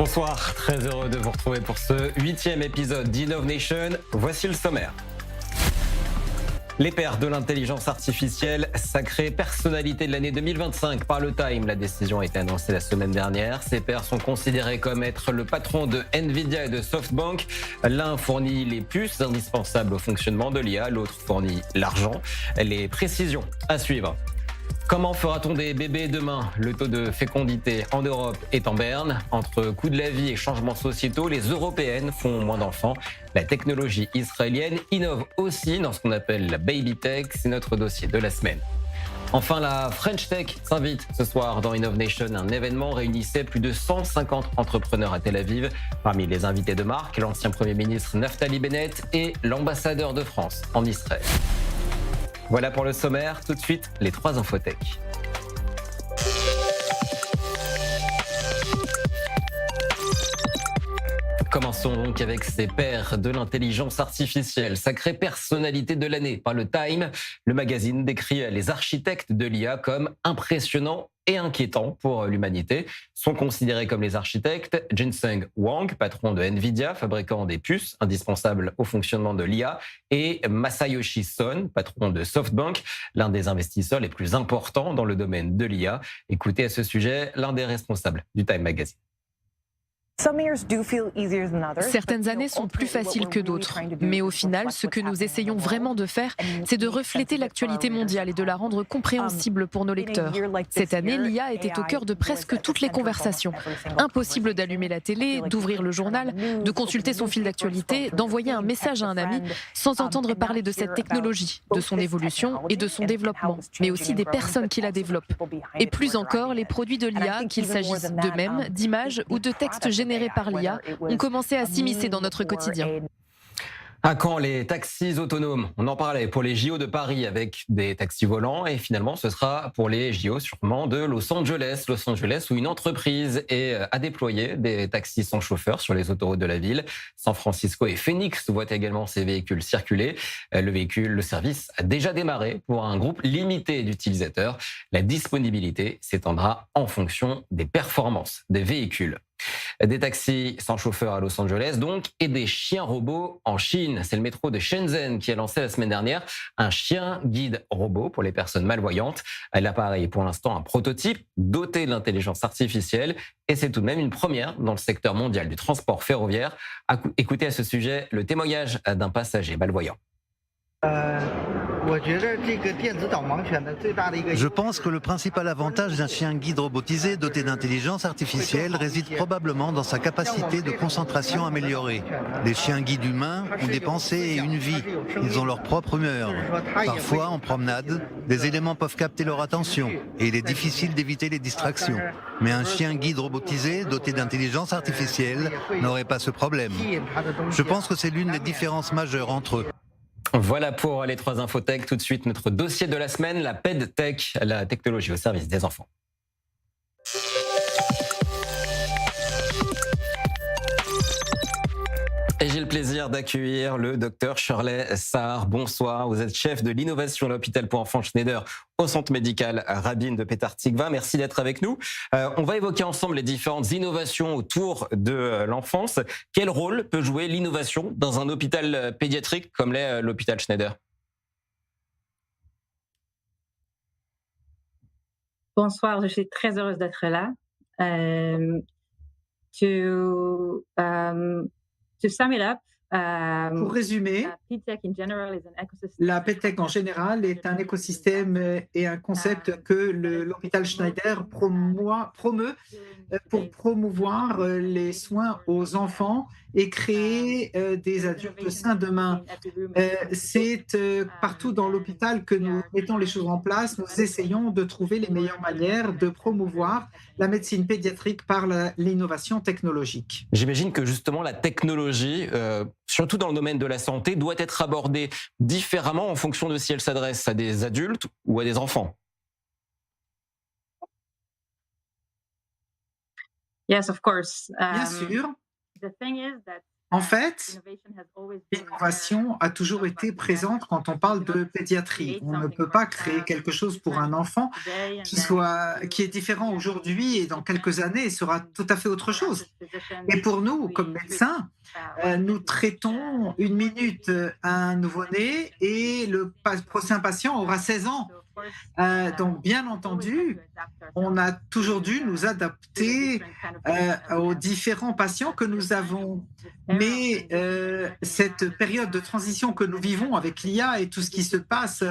Bonsoir, très heureux de vous retrouver pour ce 8e épisode d'Innovation. Voici le sommaire. Les pairs de l'intelligence artificielle, sacrée personnalité de l'année 2025 par le Time. La décision a été annoncée la semaine dernière. Ces pairs sont considérés comme être le patron de Nvidia et de SoftBank. L'un fournit les puces indispensables au fonctionnement de l'IA, l'autre fournit l'argent. Les précisions à suivre. Comment fera-t-on des bébés demain? Le taux de fécondité en Europe est en berne. Entre coût de la vie et changements sociétaux, les Européennes font moins d'enfants. La technologie israélienne innove aussi dans ce qu'on appelle la baby tech. C'est notre dossier de la semaine. Enfin, la French Tech s'invite ce soir dans Innovation. Un événement réunissait plus de 150 entrepreneurs à Tel Aviv. Parmi les invités de marque, l'ancien Premier ministre Naftali Bennett et l'ambassadeur de France en Israël. Voilà pour le sommaire. Tout de suite, les 3 infotech. Commençons donc avec ces pairs de l'intelligence artificielle. Sacrée personnalité de l'année par le Time. Le magazine décrit les architectes de l'IA comme impressionnants et inquiétants pour l'humanité. Sont considérés comme les architectes Jensen Huang, patron de Nvidia, fabricant des puces indispensables au fonctionnement de l'IA, et Masayoshi Son, patron de SoftBank, l'un des investisseurs les plus importants dans le domaine de l'IA. Écoutez à ce sujet l'un des responsables du Time Magazine. Certaines années sont plus faciles que d'autres, mais au final, ce que nous essayons vraiment de faire, c'est de refléter l'actualité mondiale et de la rendre compréhensible pour nos lecteurs. Cette année, l'IA était au cœur de presque toutes les conversations. Impossible d'allumer la télé, d'ouvrir le journal, de consulter son fil d'actualité, d'envoyer un message à un ami sans entendre parler de cette technologie, de son évolution et de son développement, mais aussi des personnes qui la développent. Et plus encore, les produits de l'IA, qu'il s'agisse de mèmes, d'images ou de textes générés par l'IA, ont commencé à s'immiscer dans notre quotidien. À quand les taxis autonomes? On en parlait pour les JO de Paris avec des taxis volants et finalement ce sera pour les JO sûrement de Los Angeles. Los Angeles où une entreprise a déployé des taxis sans chauffeur sur les autoroutes de la ville. San Francisco et Phoenix voient également ces véhicules circuler. Le service a déjà démarré pour un groupe limité d'utilisateurs. La disponibilité s'étendra en fonction des performances des véhicules. Des taxis sans chauffeur à Los Angeles donc, et des chiens robots en Chine. C'est le métro de Shenzhen qui a lancé la semaine dernière un chien guide robot pour les personnes malvoyantes. L'appareil est pour l'instant un prototype doté de l'intelligence artificielle et c'est tout de même une première dans le secteur mondial du transport ferroviaire. Écoutez à ce sujet le témoignage d'un passager malvoyant. Je pense que le principal avantage d'un chien guide robotisé doté d'intelligence artificielle réside probablement dans sa capacité de concentration améliorée. Les chiens guides humains ont des pensées et une vie. Ils ont leur propre humeur. Parfois, en promenade, des éléments peuvent capter leur attention et il est difficile d'éviter les distractions. Mais un chien guide robotisé doté d'intelligence artificielle n'aurait pas ce problème. Je pense que c'est l'une des différences majeures entre eux. Voilà pour les 3 infotech. Tout de suite, notre dossier de la semaine, la PedTech, la technologie au service des enfants. Et j'ai le plaisir d'accueillir le docteur Shirley Sahar. Bonsoir, vous êtes chef de l'innovation à l'hôpital pour enfants Schneider au centre médical Rabin de Petah Tikva. Merci d'être avec nous. On va évoquer ensemble les différentes innovations autour de l'enfance. Quel rôle peut jouer l'innovation dans un hôpital pédiatrique comme l'est l'hôpital Schneider? Bonsoir, je suis très heureuse d'être là. To sum it up, Pour résumer, la PedTech en général est un écosystème et un concept que l'hôpital Schneider promeut pour promouvoir les soins aux enfants et créer des adultes sains demain. C'est partout dans l'hôpital que nous mettons les choses en place. Nous essayons de trouver les meilleures manières de promouvoir la médecine pédiatrique par l'innovation technologique. J'imagine que justement la technologie, surtout dans le domaine de la santé, doit être abordée différemment en fonction de si elle s'adresse à des adultes ou à des enfants. Yes, of course. Bien sûr. The thing is that En fait, l'innovation a toujours été présente quand on parle de pédiatrie. On ne peut pas créer quelque chose pour un enfant qui est différent aujourd'hui et dans quelques années sera tout à fait autre chose. Et pour nous, comme médecins, nous traitons une minute un nouveau-né et prochain patient aura 16 ans. Donc, bien entendu, on a toujours dû nous adapter aux différents patients que nous avons. Mais cette période de transition que nous vivons avec l'IA et tout ce qui se passe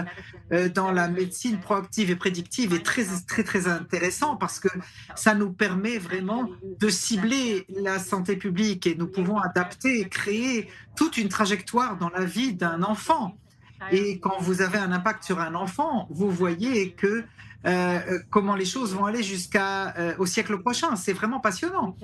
dans la médecine proactive et prédictive est très, très, très intéressant parce que ça nous permet vraiment de cibler la santé publique et nous pouvons adapter et créer toute une trajectoire dans la vie d'un enfant. Et quand vous avez un impact sur un enfant, vous voyez que comment les choses vont aller jusqu'au siècle prochain. C'est vraiment passionnant.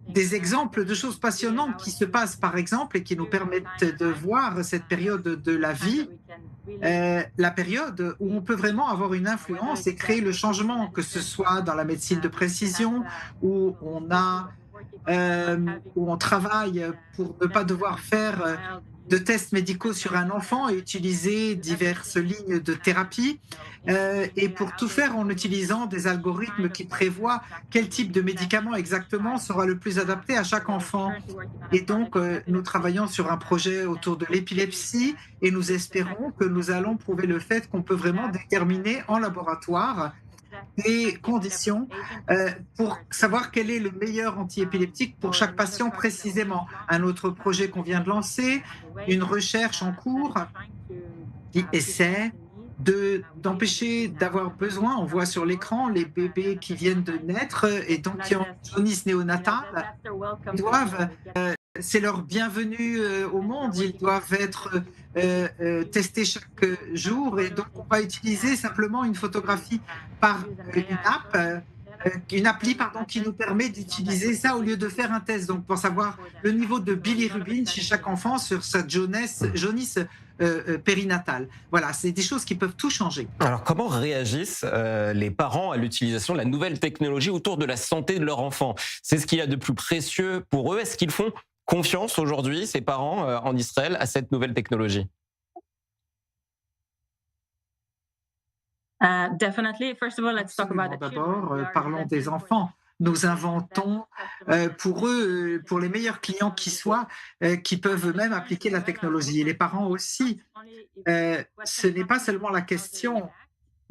Des exemples de choses passionnantes qui se passent, par exemple, et qui nous permettent de voir cette période de la vie, la période où on peut vraiment avoir une influence et créer le changement, que ce soit dans la médecine de précision, où on travaille pour ne pas devoir faire de tests médicaux sur un enfant et utiliser diverses lignes de thérapie. Et pour tout faire en utilisant des algorithmes qui prévoient quel type de médicament exactement sera le plus adapté à chaque enfant. Et donc, nous travaillons sur un projet autour de l'épilepsie et nous espérons que nous allons prouver le fait qu'on peut vraiment déterminer en laboratoire des conditions pour savoir quel est le meilleur antiépileptique pour chaque patient précisément. Un autre projet qu'on vient de lancer, une recherche en cours qui essaie d'empêcher d'avoir besoin, on voit sur l'écran les bébés qui viennent de naître et donc qui ont une jaunisse néonatale, c'est leur bienvenue au monde, ils doivent être testés chaque jour et donc on va utiliser simplement une photographie par une appli qui nous permet d'utiliser ça au lieu de faire un test. Donc pour savoir le niveau de bilirubine chez chaque enfant sur sa jaunisse périnatale. Voilà, c'est des choses qui peuvent tout changer. Alors comment réagissent les parents à l'utilisation de la nouvelle technologie autour de la santé de leur enfant? C'est ce qu'il y a de plus précieux pour eux. Est-ce qu'ils font confiance aujourd'hui, ces parents en Israël, à cette nouvelle technologie? D'abord, parlons des enfants. Nous inventons pour eux, pour les meilleurs clients qui soient, qui peuvent eux-mêmes appliquer la technologie. Et les parents aussi. Ce n'est pas seulement la question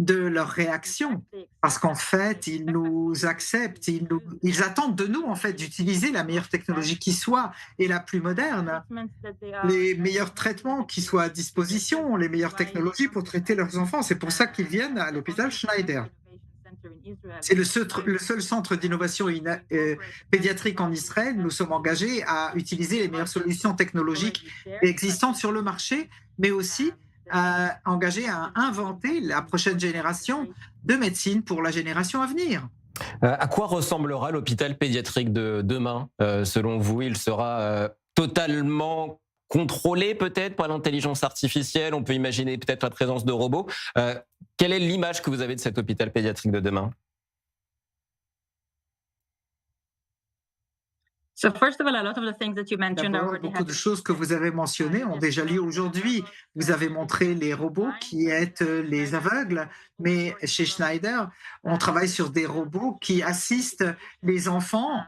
de leur réaction, parce qu'en fait, ils nous acceptent, ils attendent de nous en fait d'utiliser la meilleure technologie qui soit et la plus moderne, les meilleurs traitements qui soient à disposition, les meilleures technologies pour traiter leurs enfants. C'est pour ça qu'ils viennent à l'hôpital Schneider. C'est le seul centre d'innovation pédiatrique en Israël. Nous sommes engagés à utiliser les meilleures solutions technologiques existantes sur le marché, mais aussi engagés à inventer la prochaine génération de médecine pour la génération à venir. À quoi ressemblera l'hôpital pédiatrique de demain, selon vous? Il sera totalement contrôlé peut-être par l'intelligence artificielle? On peut imaginer peut-être la présence de robots. Quelle est l'image que vous avez de cet hôpital pédiatrique de demain? D'abord, beaucoup de choses que vous avez mentionnées ont déjà lieu aujourd'hui. Vous avez montré les robots qui aident les aveugles, mais chez Schneider, on travaille sur des robots qui assistent les enfants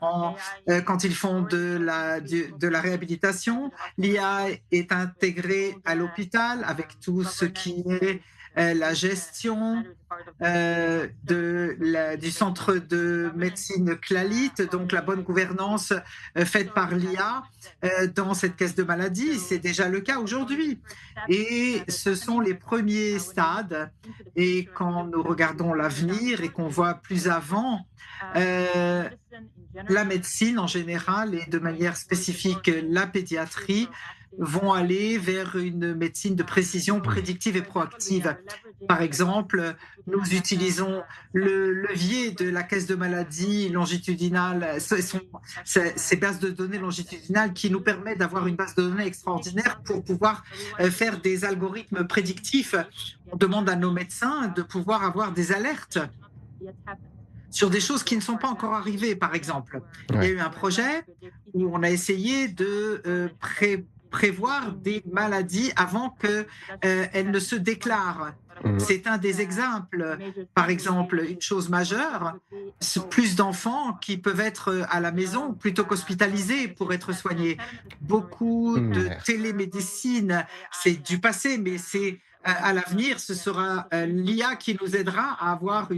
quand ils font de la réhabilitation. L'IA est intégrée à l'hôpital avec tout ce qui est la gestion du centre de médecine Clalit, donc la bonne gouvernance faite par l'IA dans cette caisse de maladie. C'est déjà le cas aujourd'hui. Et ce sont les premiers stades. Et quand nous regardons l'avenir et qu'on voit plus avant, la médecine en général et de manière spécifique la pédiatrie vont aller vers une médecine de précision prédictive et proactive. Par exemple, nous utilisons le levier de la caisse de maladie longitudinale, ces bases de données longitudinales qui nous permettent d'avoir une base de données extraordinaire pour pouvoir faire des algorithmes prédictifs. On demande à nos médecins de pouvoir avoir des alertes. sur des choses qui ne sont pas encore arrivées, par exemple. Il y a eu un projet où on a essayé de prévoir des maladies avant qu'elles ne se déclarent. C'est un des exemples. Par exemple, une chose majeure, plus d'enfants qui peuvent être à la maison plutôt qu'hospitalisés pour être soignés. Beaucoup de télémédecine, c'est du passé, mais c'est à l'avenir, ce sera l'IA qui nous aidera à avoir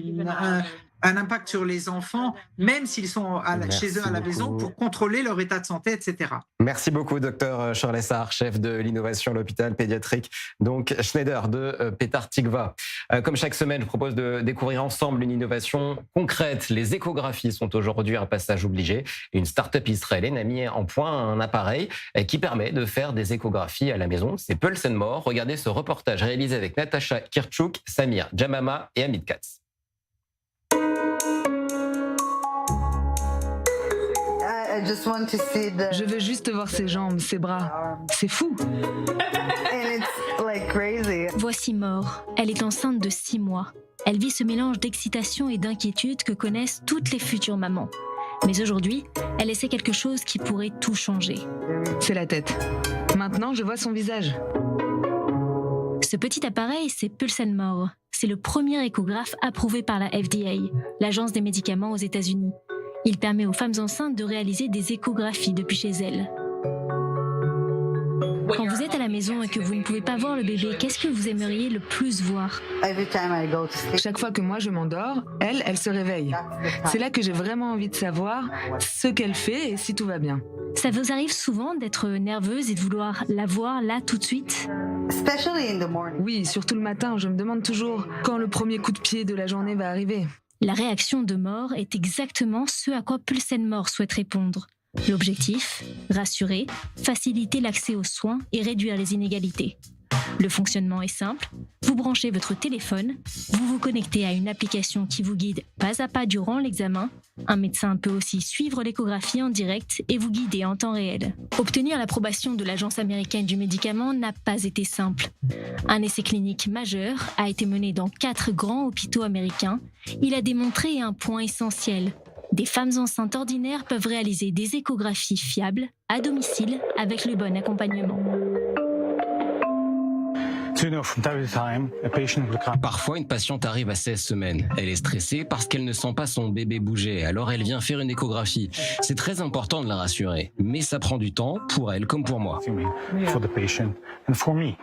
un impact sur les enfants, même s'ils sont chez eux à la maison, pour contrôler leur état de santé, etc. Merci beaucoup, Dr Shirley Sarr, chef de l'innovation à l'hôpital pédiatrique donc Schneider de Petah Tikva. Comme chaque semaine, je propose de découvrir ensemble une innovation concrète. Les échographies sont aujourd'hui un passage obligé. Une start-up israélienne a mis en point un appareil qui permet de faire des échographies à la maison. C'est Pulse & More. Regardez ce reportage réalisé avec Natasha Kirchhouk, Samir Jamama et Amit Katz. Je veux juste voir ses jambes, ses bras. C'est fou. Voici More. Elle est enceinte de 6 mois. Elle vit ce mélange d'excitation et d'inquiétude que connaissent toutes les futures mamans. Mais aujourd'hui, elle essaie quelque chose qui pourrait tout changer. C'est la tête. Maintenant, je vois son visage. Ce petit appareil, c'est Pulse & More. C'est le premier échographe approuvé par la FDA, l'Agence des médicaments aux États-Unis. Il permet aux femmes enceintes de réaliser des échographies depuis chez elles. Quand vous êtes à la maison et que vous ne pouvez pas voir le bébé, qu'est-ce que vous aimeriez le plus voir ? Chaque fois que moi je m'endors, elle se réveille. C'est là que j'ai vraiment envie de savoir ce qu'elle fait et si tout va bien. Ça vous arrive souvent d'être nerveuse et de vouloir la voir là tout de suite ? Oui, surtout le matin, je me demande toujours quand le premier coup de pied de la journée va arriver. La réaction de More est exactement ce à quoi Pulse & More souhaite répondre. L'objectif, rassurer, faciliter l'accès aux soins et réduire les inégalités. Le fonctionnement est simple, vous branchez votre téléphone, vous vous connectez à une application qui vous guide pas à pas durant l'examen. Un médecin peut aussi suivre l'échographie en direct et vous guider en temps réel. Obtenir l'approbation de l'Agence américaine du médicament n'a pas été simple. Un essai clinique majeur a été mené dans 4 grands hôpitaux américains. Il a démontré un point essentiel. Des femmes enceintes ordinaires peuvent réaliser des échographies fiables à domicile avec le bon accompagnement. Parfois, une patiente arrive à 16 semaines. Elle est stressée parce qu'elle ne sent pas son bébé bouger. Alors, elle vient faire une échographie. C'est très important de la rassurer. Mais ça prend du temps, pour elle comme pour moi.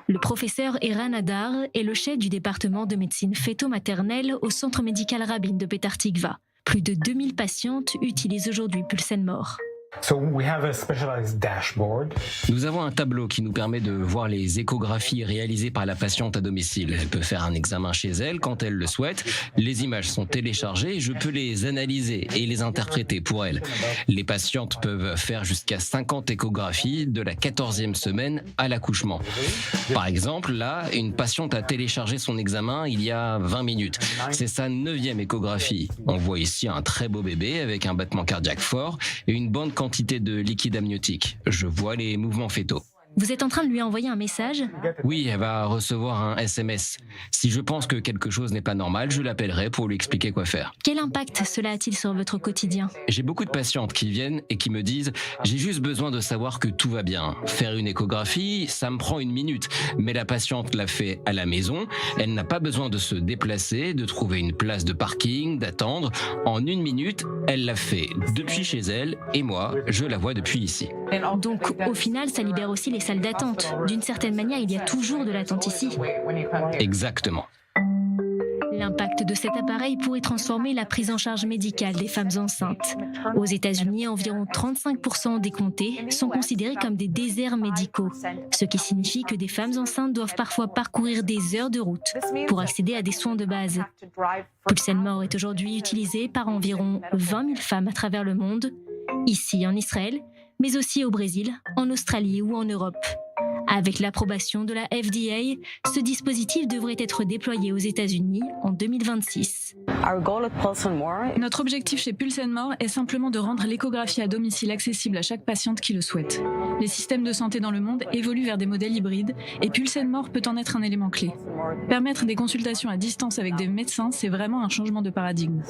Le professeur Eran Hadar est le chef du département de médecine fœto-maternelle au centre médical Rabin de Petah Tikva. Plus de 2000 patientes utilisent aujourd'hui Pulse & More. Nous avons un tableau qui nous permet de voir les échographies réalisées par la patiente à domicile. Elle peut faire un examen chez elle quand elle le souhaite. Les images sont téléchargées et je peux les analyser et les interpréter pour elle. Les patientes peuvent faire jusqu'à 50 échographies de la 14e semaine à l'accouchement. Par exemple, là, une patiente a téléchargé son examen il y a 20 minutes. C'est sa 9e échographie. On voit ici un très beau bébé avec un battement cardiaque fort et une bonne quantité de liquide amniotique. Je vois les mouvements fœtaux. Vous êtes en train de lui envoyer un message ? Oui, elle va recevoir un SMS. Si je pense que quelque chose n'est pas normal, je l'appellerai pour lui expliquer quoi faire. Quel impact cela a-t-il sur votre quotidien ? J'ai beaucoup de patientes qui viennent et qui me disent « J'ai juste besoin de savoir que tout va bien. Faire une échographie, ça me prend 1 minute. Mais la patiente l'a fait à la maison. Elle n'a pas besoin de se déplacer, de trouver une place de parking, d'attendre. En 1 minute, elle l'a fait depuis chez elle et moi, je la vois depuis ici. » Donc, au final, ça libère aussi les salles d'attente. D'une certaine manière, il y a toujours de l'attente ici. Exactement. L'impact de cet appareil pourrait transformer la prise en charge médicale des femmes enceintes. Aux États-Unis, environ 35% des comtés sont considérés comme des déserts médicaux, ce qui signifie que des femmes enceintes doivent parfois parcourir des heures de route pour accéder à des soins de base. Pulse & More est aujourd'hui utilisé par environ 20 000 femmes à travers le monde, ici en Israël, mais aussi au Brésil, en Australie ou en Europe. Avec l'approbation de la FDA, ce dispositif devrait être déployé aux États-Unis en 2026. Notre objectif chez Pulse & More est simplement de rendre l'échographie à domicile accessible à chaque patiente qui le souhaite. Les systèmes de santé dans le monde évoluent vers des modèles hybrides et Pulse & More peut en être un élément clé. Permettre des consultations à distance avec des médecins, c'est vraiment un changement de paradigme.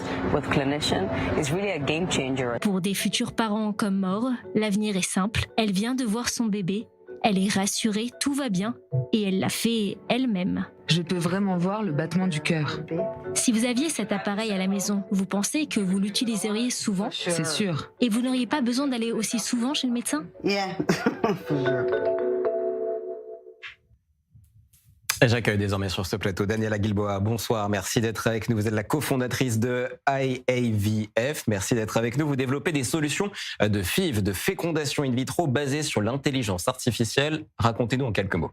Pour des futurs parents comme More, l'avenir est simple. Elle vient de voir son bébé, elle est rassurée, tout va bien, et elle l'a fait elle-même. Je peux vraiment voir le battement du cœur. Si vous aviez cet appareil à la maison, vous pensez que vous l'utiliseriez souvent? C'est sûr. Et vous n'auriez pas besoin d'aller aussi souvent chez le médecin? J'accueille désormais sur ce plateau Daniela Gilboa. Bonsoir, merci d'être avec nous. Vous êtes la cofondatrice de IAVF. Merci d'être avec nous. Vous développez des solutions de FIV, de fécondation in vitro basées sur l'intelligence artificielle. Racontez-nous en quelques mots.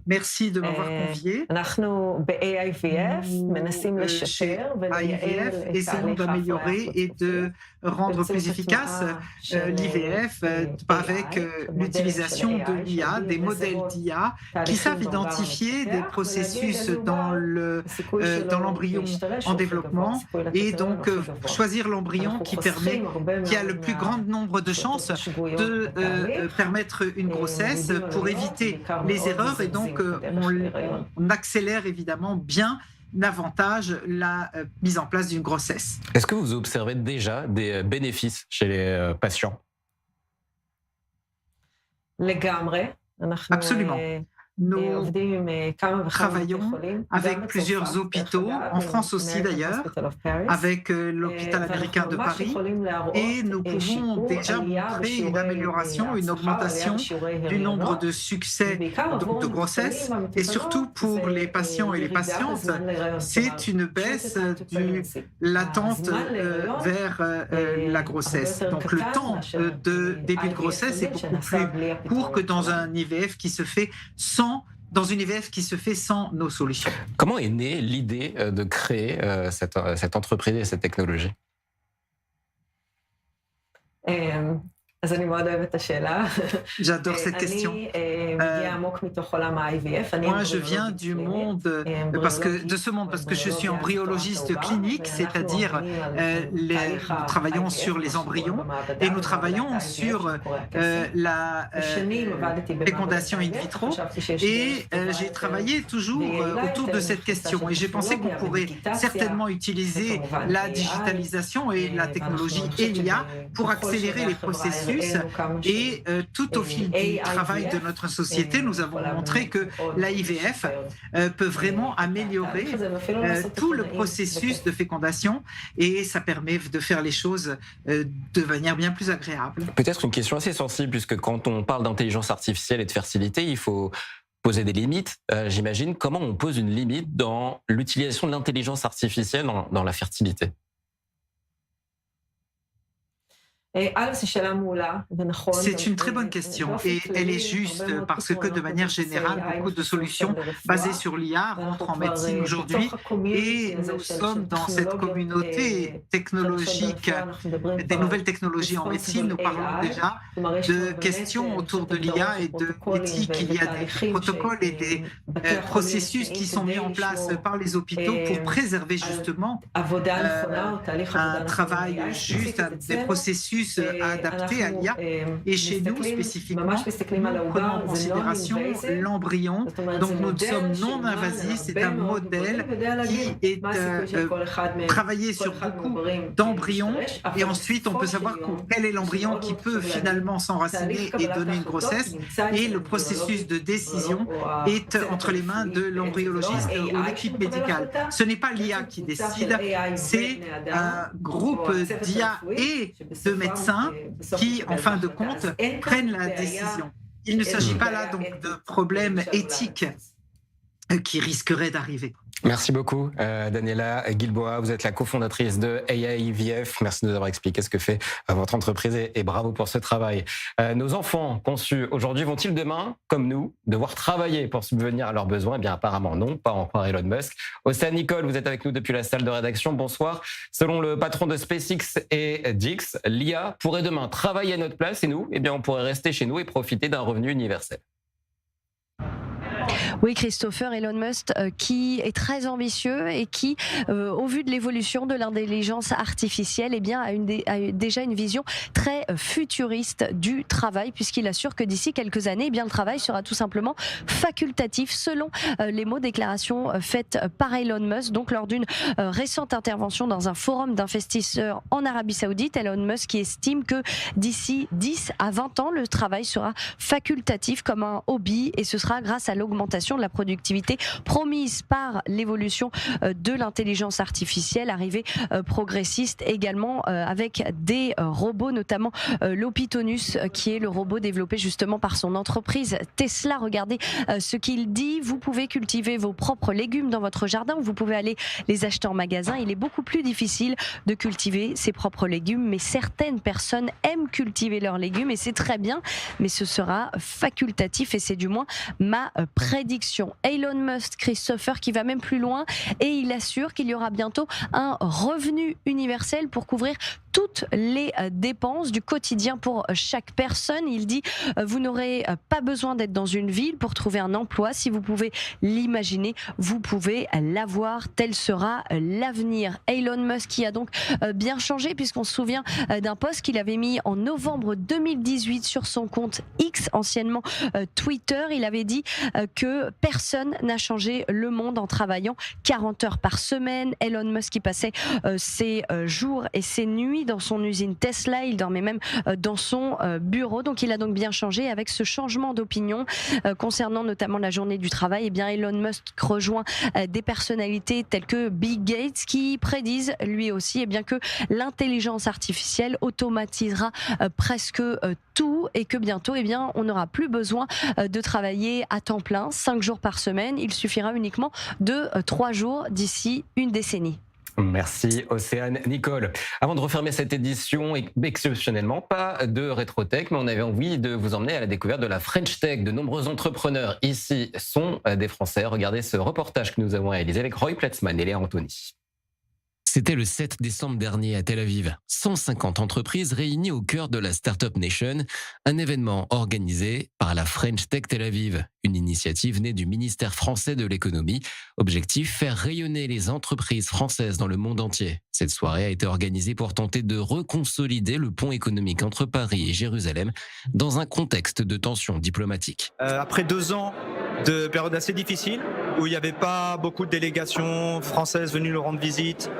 Merci de m'avoir convié. Chez IAVF, essayons d'améliorer et de rendre plus efficace l'IVF avec l'utilisation de l'IA, des modèles d'IA qui savent identifier des processus dans l'embryon en développement et donc choisir l'embryon qui a le plus grand nombre de chances de permettre une grossesse pour éviter les erreurs et donc on accélère évidemment bien davantage la mise en place d'une grossesse. Est-ce que vous observez déjà des bénéfices chez les patients? Absolument. Nous travaillons avec plusieurs hôpitaux, en France aussi d'ailleurs, avec l'hôpital américain de Paris, et nous pouvons déjà montrer une amélioration, une augmentation du nombre de succès de grossesse, et surtout pour les patients et les patientes, c'est une baisse de l'attente vers la grossesse. Donc le temps de début de grossesse est beaucoup plus court que dans un IVF qui se fait sans nos solutions. Comment est née l'idée de créer cette entreprise et cette technologie? J'adore cette question. Moi, je viens du monde, parce que je suis embryologiste clinique, c'est-à-dire nous travaillons sur les embryons et nous travaillons sur la fécondation in vitro et j'ai travaillé toujours autour de cette question et j'ai pensé qu'on pourrait certainement utiliser la digitalisation et la technologie et l'IA pour accélérer les processus. Et tout au fil du travail de notre société, nous avons montré que l'IVF peut vraiment améliorer tout le processus de fécondation et ça permet de faire les choses de manière bien plus agréable. Peut-être une question assez sensible, puisque quand on parle d'intelligence artificielle et de fertilité, il faut poser des limites, j'imagine. Comment on pose une limite dans l'utilisation de l'intelligence artificielle dans la fertilité? C'est une très bonne question et elle est juste parce que de manière générale, beaucoup de solutions basées sur l'IA rentrent en médecine aujourd'hui et nous sommes dans cette communauté technologique des nouvelles technologies en médecine. Nous parlons déjà de questions autour de l'IA et de l'éthique. Il y a des protocoles et des processus qui sont mis en place par les hôpitaux pour préserver justement un travail juste, des processus adaptés à l'IA. Et chez nous, spécifiquement, nous prenons en considération l'embryon. Donc, nous sommes non invasifs. C'est un modèle qui est travaillé sur beaucoup d'embryons. Et ensuite, on peut savoir quel est l'embryon qui peut finalement s'enraciner et donner une grossesse. Et le processus de décision est entre les mains de l'embryologiste ou l'équipe médicale. Ce n'est pas l'IA qui décide, c'est un groupe d'IA et de médecins qui, en fin de compte, prennent la décision. Il ne s'agit pas là donc de problèmes éthiques qui risqueraient d'arriver. Merci beaucoup, Daniela Guilboa. Vous êtes la cofondatrice de AIVF. Merci de nous avoir expliqué ce que fait votre entreprise et bravo pour ce travail. Nos enfants conçus aujourd'hui vont-ils demain, comme nous, devoir travailler pour subvenir à leurs besoins? Eh bien, apparemment non, pas en croire Elon Musk. Océane Nicole, vous êtes avec nous depuis la salle de rédaction. Bonsoir. Selon le patron de SpaceX et Dix, l'IA pourrait demain travailler à notre place et nous, eh bien, on pourrait rester chez nous et profiter d'un revenu universel. Oui, Christopher, Elon Musk qui est très ambitieux et qui, au vu de l'évolution de l'intelligence artificielle, eh bien, a déjà une vision très futuriste du travail, puisqu'il assure que d'ici quelques années, eh bien, le travail sera tout simplement facultatif, selon les mots déclarations faites par Elon Musk. Donc, lors d'une récente intervention dans un forum d'investisseurs en Arabie Saoudite, Elon Musk qui estime que d'ici 10 à 20 ans, le travail sera facultatif comme un hobby, et ce sera grâce à l'augmentation de la productivité promise par l'évolution de l'intelligence artificielle, arrivée progressiste également avec des robots, notamment l'Opitonus, qui est le robot développé justement par son entreprise Tesla. Regardez ce qu'il dit: vous pouvez cultiver vos propres légumes dans votre jardin, vous pouvez aller les acheter en magasin. Il est beaucoup plus difficile de cultiver ses propres légumes, mais certaines personnes aiment cultiver leurs légumes et c'est très bien, mais ce sera facultatif, et c'est du moins ma prédiction. Elon Musk, Christopher, qui va même plus loin, et il assure qu'il y aura bientôt un revenu universel pour couvrir toutes les dépenses du quotidien pour chaque personne. Il dit vous n'aurez pas besoin d'être dans une ville pour trouver un emploi. Si vous pouvez l'imaginer, vous pouvez l'avoir. Tel sera l'avenir. Elon Musk qui a donc bien changé, puisqu'on se souvient d'un post qu'il avait mis en novembre 2018 sur son compte X, anciennement Twitter. Il avait dit que personne n'a changé le monde en travaillant 40 heures par semaine. Elon Musk qui passait ses jours et ses nuits dans son usine Tesla, il dormait même dans son bureau. Donc il a donc bien changé. Avec ce changement d'opinion concernant notamment la journée du travail, eh bien Elon Musk rejoint des personnalités telles que Bill Gates, qui prédisent lui aussi, eh bien, que l'intelligence artificielle automatisera presque tout, et que bientôt, eh bien, on n'aura plus besoin de travailler à temps plein 5 jours par semaine. Il suffira uniquement de 3 jours d'ici une décennie. Merci Océane Nicole. Avant de refermer cette édition, exceptionnellement, pas de rétro-tech, mais on avait envie de vous emmener à la découverte de la French Tech. De nombreux entrepreneurs ici sont des Français. Regardez ce reportage que nous avons réalisé avec Roy Pletzman et Léa Anthony. C'était le 7 décembre dernier à Tel Aviv. 150 entreprises réunies au cœur de la Startup Nation, un événement organisé par la French Tech Tel Aviv, une initiative née du ministère français de l'économie. Objectif, faire rayonner les entreprises françaises dans le monde entier. Cette soirée a été organisée pour tenter de reconsolider le pont économique entre Paris et Jérusalem dans un contexte de tensions diplomatiques. Après 2 ans de période assez difficile, où il n'y avait pas beaucoup de délégations françaises venues nous rendre visite,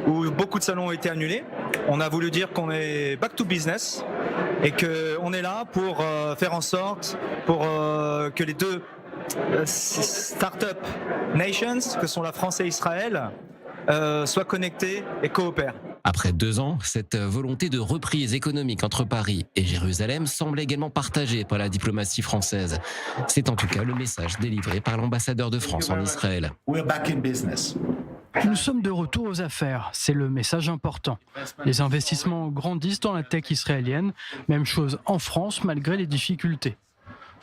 où beaucoup de salons ont été annulés, on a voulu dire qu'on est back to business et qu'on est là pour faire en sorte pour que les deux startup nations, que sont la France et Israël, soient connectés et coopèrent. Après 2 ans, cette volonté de reprise économique entre Paris et Jérusalem semble également partagée par la diplomatie française. C'est en tout cas le message délivré par l'ambassadeur de France en Israël. Nous sommes de retour aux affaires, c'est le message important. Les investissements grandissent dans la tech israélienne, même chose en France malgré les difficultés.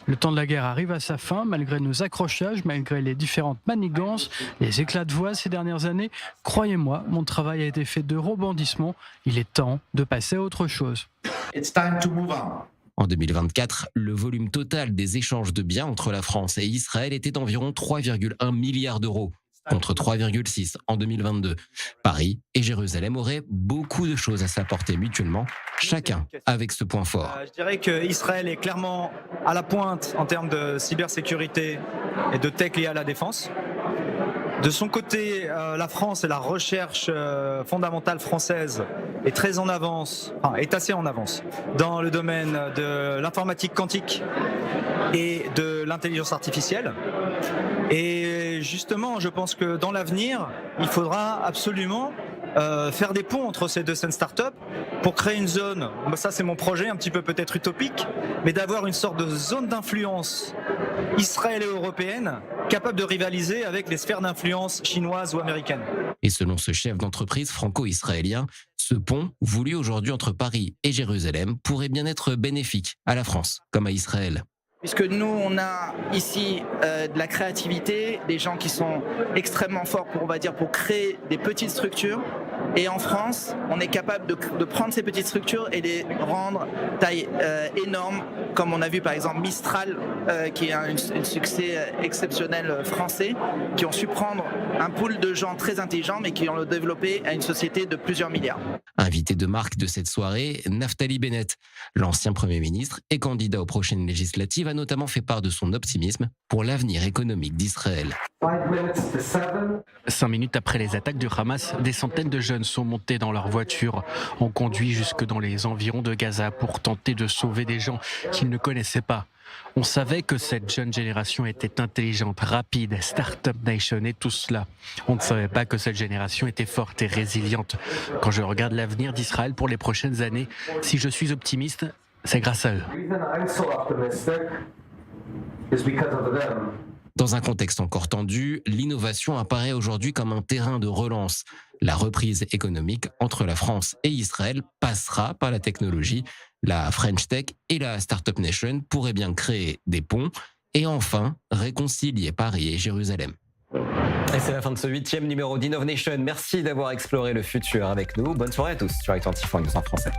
Le temps de la guerre arrive à sa fin, malgré nos accrochages, malgré les différentes manigances, les éclats de voix ces dernières années. Croyez-moi, mon travail a été fait de rebondissements. Il est temps de passer à autre chose. En 2024, le volume total des échanges de biens entre la France et Israël était d'environ 3,1 milliards d'euros, contre 3,6 en 2022. Paris et Jérusalem auraient beaucoup de choses à s'apporter mutuellement, chacun avec ce point fort. Je dirais qu'Israël est clairement à la pointe en termes de cybersécurité et de tech liée à la défense. De son côté, la France et la recherche fondamentale française est très en avance, est assez en avance dans le domaine de l'informatique quantique et de l'intelligence artificielle. Et justement, je pense que dans l'avenir, il faudra absolument faire des ponts entre ces deux scènes start-up pour créer une zone, ça c'est mon projet un petit peu peut-être utopique, mais d'avoir une sorte de zone d'influence israélo-européenne capable de rivaliser avec les sphères d'influence chinoises ou américaines. Et selon ce chef d'entreprise franco-israélien, ce pont, voulu aujourd'hui entre Paris et Jérusalem, pourrait bien être bénéfique à la France comme à Israël. Puisque nous, on a ici de la créativité, des gens qui sont extrêmement forts pour créer des petites structures. Et en France, on est capable de prendre ces petites structures et les rendre taille énorme, comme on a vu par exemple Mistral, qui est un succès exceptionnel français, qui ont su prendre un pool de gens très intelligents, mais qui ont développé à une société de plusieurs milliards. Invité de marque de cette soirée, Naftali Bennett, l'ancien Premier ministre et candidat aux prochaines législatives, a notamment fait part de son optimisme pour l'avenir économique d'Israël. 5 minutes après les attaques du Hamas, des centaines de jeunes sont montés dans leur voiture, ont conduit jusque dans les environs de Gaza pour tenter de sauver des gens qu'ils ne connaissaient pas. On savait que cette jeune génération était intelligente, rapide, Startup Nation et tout cela. On ne savait pas que cette génération était forte et résiliente. Quand je regarde l'avenir d'Israël pour les prochaines années, si je suis optimiste, c'est grâce à eux. Dans un contexte encore tendu, l'innovation apparaît aujourd'hui comme un terrain de relance. La reprise économique entre la France et Israël passera par la technologie. La French Tech et la Startup Nation pourraient bien créer des ponts et enfin réconcilier Paris et Jérusalem. Et c'est la fin de ce 8e numéro d'Innovation. Merci d'avoir exploré le futur avec nous. Bonne soirée à tous sur Actu Anti-Fake News en français.